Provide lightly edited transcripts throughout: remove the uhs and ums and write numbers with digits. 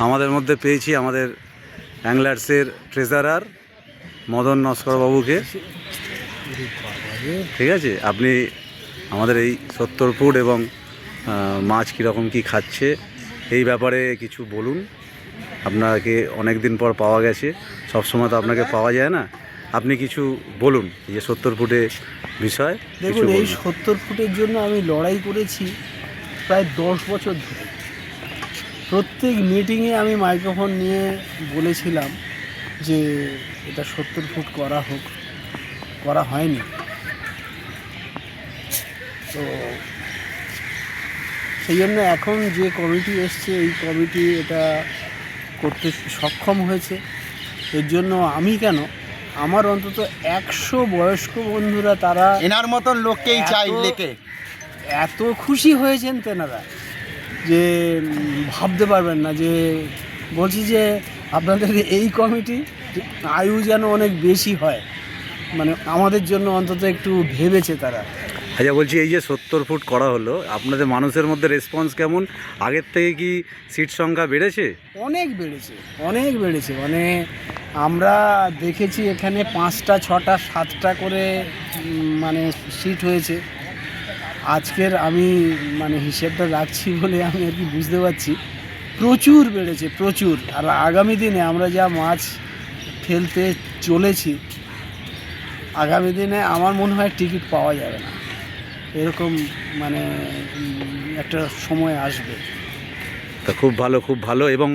আমাদের মধ্যে পেয়েছি আমাদের অ্যাংলার্সের ট্রেজারার মদন নস্কর বাবুকে। ঠিক আছে, আপনি আমাদের এই 70 ফুট এবং মাছ কীরকম কী খাচ্ছে এই ব্যাপারে কিছু বলুন। আপনাকে অনেক দিন পর পাওয়া গেছে, সবসময় তো আপনাকে পাওয়া যায় না, আপনি কিছু বলুন এই যে 70 ফুটে বিষয়। দেখুন, এই 70 ফুটের জন্য আমি লড়াই করেছি প্রায় 10 বছর ধরে। প্রত্যেক মিটিংয়ে আমি মাইক্রোফোন নিয়ে বলেছিলাম যে এটা 70 ফুট করা হোক, করা হয়নি। তো সেই জন্য এখন যে কমিটি এসছে এই কমিটি এটা করতে সক্ষম হয়েছে। এর জন্য আমি কেন, আমার অন্তত 100 বয়স্ক বন্ধুরা তারা এনার মতন লোককেই চাই লেকে। এত খুশি হয়েছেন তেনারা যে ভাবতে পারবেন না। যে বলছি যে আপনাদের এই কমিটি আয়ু যেন অনেক বেশি হয়, মানে আমাদের জন্য অন্তত একটু ভেবেছে তারা। আচ্ছা, বলছি এই যে 70 ফুট করা হলো, আপনাদের মানুষের মধ্যে রেসপন্স কেমন? আগের থেকে কি সিট সংখ্যা বেড়েছে? অনেক বেড়েছে, অনেক বেড়েছে। মানে আমরা দেখেছি এখানে 5টা 6টা 7টা করে মানে সিট হয়েছে। আজকের আমি মানে হিসেবটা রাখছি বলে আমি আর কি বুঝতে পারছি প্রচুর বেড়েছে, প্রচুর। আর আগামী দিনে আমরা যা মাছ ফেলতে চলেছি, আগামী দিনে আমার মনে হয় টিকিট পাওয়া যাবে না, এরকম মানে একটা সময় আসবে। তা খুব ভালো, খুব ভালো। এবং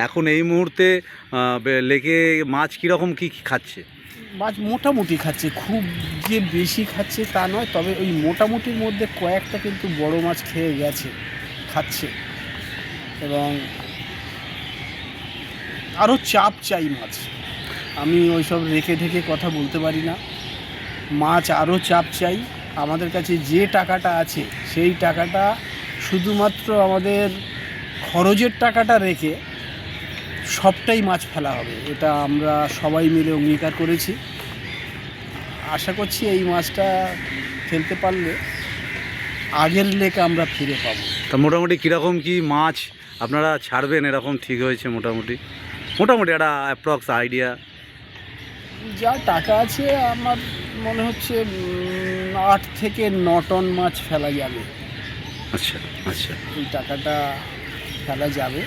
এখন এই মুহূর্তে লেকে মাছ কীরকম কী খাচ্ছে? মাছ মোটামুটি খাচ্ছে, খুব যে বেশি খাচ্ছে তা নয়, তবে ওই মোটামুটির মধ্যে কয়েকটা কিন্তু বড় মাছ খেয়ে গেছে, খাচ্ছে। এবং আরও চাপ চাই মাছ, আমি ওইসব রেখে ঢেকে কথা বলতে পারি না। মাছ আরও চাপ চাই। আমাদের কাছে যে টাকাটা আছে সেই টাকাটা শুধুমাত্র আমাদের খরচের টাকাটা রেখে সবটাই মাছ ফেলা হবে, এটা আমরা সবাই মিলে অঙ্গীকার করেছি। আশা করছি এই মাছটা ফেলতে পারলে আগের লেকে আমরা ফিরে পাবো। তা মোটামুটি কীরকম কি মাছ আপনারা ছাড়বেন এরকম ঠিক হয়েছে? মোটামুটি মোটামুটি একটা অ্যাপ্রক্স আইডিয়া? যা টাকা আছে আমার মনে হচ্ছে 8 থেকে 9 টন মাছ ফেলা যাবে। আচ্ছা আচ্ছা, এই টাকাটা ফেলা যাবে।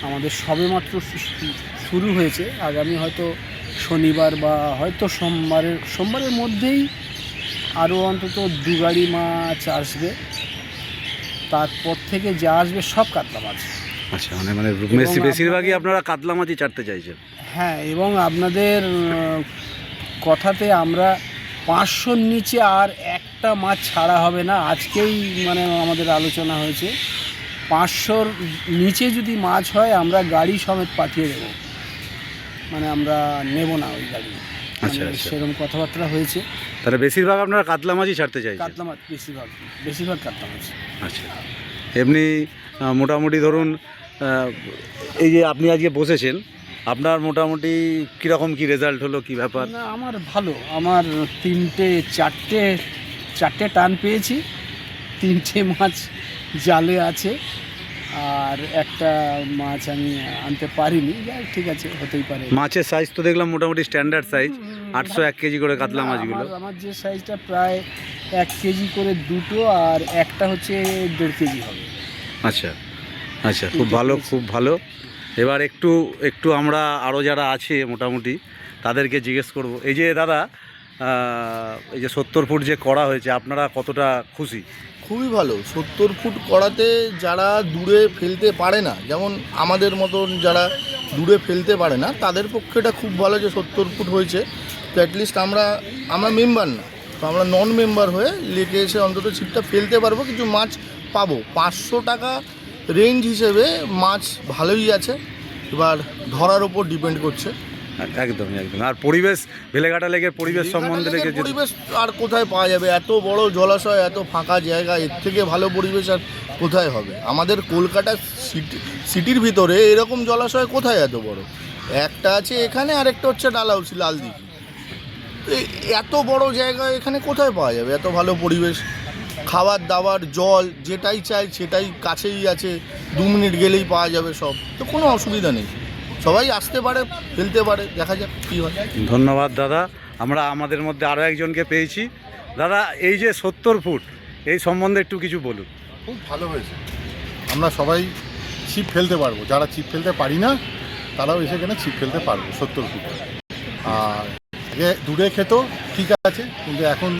আমাদের সবেমাত্র শুরু হয়েছে। আগামী হয়তো শনিবার বা হয়তো সোমবারের মধ্যেই আরও অন্তত 2 গাড়ি মাছ আসবে। তারপর থেকে যা আসবে সব কাতলা মাছ। আচ্ছা, মানে বেশিরভাগই আপনারা কাতলা মাছই ছাড়তে চাইছেন? হ্যাঁ, এবং আপনাদের কথাতে আমরা 500-র নিচে আর একটা মাছ ছাড়া হবে না। আজকেই মানে আমাদের আলোচনা হয়েছে 500-র নিচে যদি মাছ হয় আমরা গাড়ি সমেত পাঠিয়ে দেবো, মানে আমরা নেব না ওই গাড়ি। আচ্ছা, সেরকম কথাবার্তা হয়েছে। তাহলে বেশিরভাগ আপনারা কাতলা মাছই ছাড়তে চাইছেন? কাতলা মাছ বেশিরভাগ কাতলা মাছ। আচ্ছা, এমনি মোটামুটি ধরুন এই যে আপনি আজকে বসেছেন, আপনার মোটামুটি কীরকম কি রেজাল্ট হলো, কি ব্যাপার? না, আমার ভালো। আমার 4টে টান পেয়েছি, 3টে মাছ জালে আছে, আর একটা মাছ আমি আনতে পারিনি। যাই, ঠিক আছে, হতেই পারে। মাছের সাইজ তো দেখলাম মোটামুটি স্ট্যান্ডার্ড সাইজ, 801 কেজি করে কাতলা মাছগুলো। আমার যে সাইজটা প্রায় 1 কেজি করে দুটো, আর একটা হচ্ছে 1.5 কেজি হবে। আচ্ছা আচ্ছা, খুব ভালো, খুব ভালো। এবার একটু আমরা আরও যারা আছে মোটামুটি তাদেরকে জিজ্ঞেস করব। এই যে দাদা, এই যে 70 ফুট যে করা হয়েছে, আপনারা কতটা খুশি? খুবই ভালো। 70 ফুট করাতে যারা দূরে ফেলতে পারে না, যেমন আমাদের মতন যারা দূরে ফেলতে পারে না, তাদের পক্ষে এটা খুব ভালো যে 70 ফুট হয়েছে। তো অ্যাটলিস্ট আমরা মেম্বার না, তো আমরা নন মেম্বার হয়ে লেকে এসে অন্তত ছিপটা ফেলতে পারবো, কিছু মাছ পাবো। 500 টাকা রেঞ্জ হিসেবে মাছ ভালোই আছে, এবার ধরার ওপর ডিপেন্ড করছে। একদম একদম। আর পরিবেশ, বেলেঘাটা লেকের পরিবেশ সম্বন্ধে পরিবেশ আর কোথায় পাওয়া যাবে? এত বড় জলাশয়, এত ফাঁকা জায়গা, এর থেকে ভালো পরিবেশ আর কোথায় হবে? আমাদের কলকাতা সিটির ভিতরে এরকম জলাশয় কোথায় এত বড়? একটা আছে এখানে, আরেকটা হচ্ছে ডালহাউসি, লালদিঘি। এত বড় জায়গা এখানে কোথায় পাওয়া যাবে এত ভালো পরিবেশ? খাবার দাবার জল যেটাই চাই সেটাই কাছেই আছে, 2 মিনিট গেলেই পাওয়া যাবে সব, তো কোনো অসুবিধা নেই। সবাই আসতে পারে, ফেলতে পারে, দেখা যাক কী হয়। ধন্যবাদ দাদা। আমরা আমাদের মধ্যে আরও একজনকে পেয়েছি। দাদা, এই যে 70 ফুট, এই সম্বন্ধে একটু কিছু বলুন। খুব ভালো হয়েছে, আমরা সবাই ছিপ ফেলতে পারবো, যারা ছিপ ফেলতে পারি না তারাও এসে এখানে ছিপ ফেলতে পারবো 70 ফুট। আর আগে দূরে খেত ঠিক আছে, কিন্তু এখন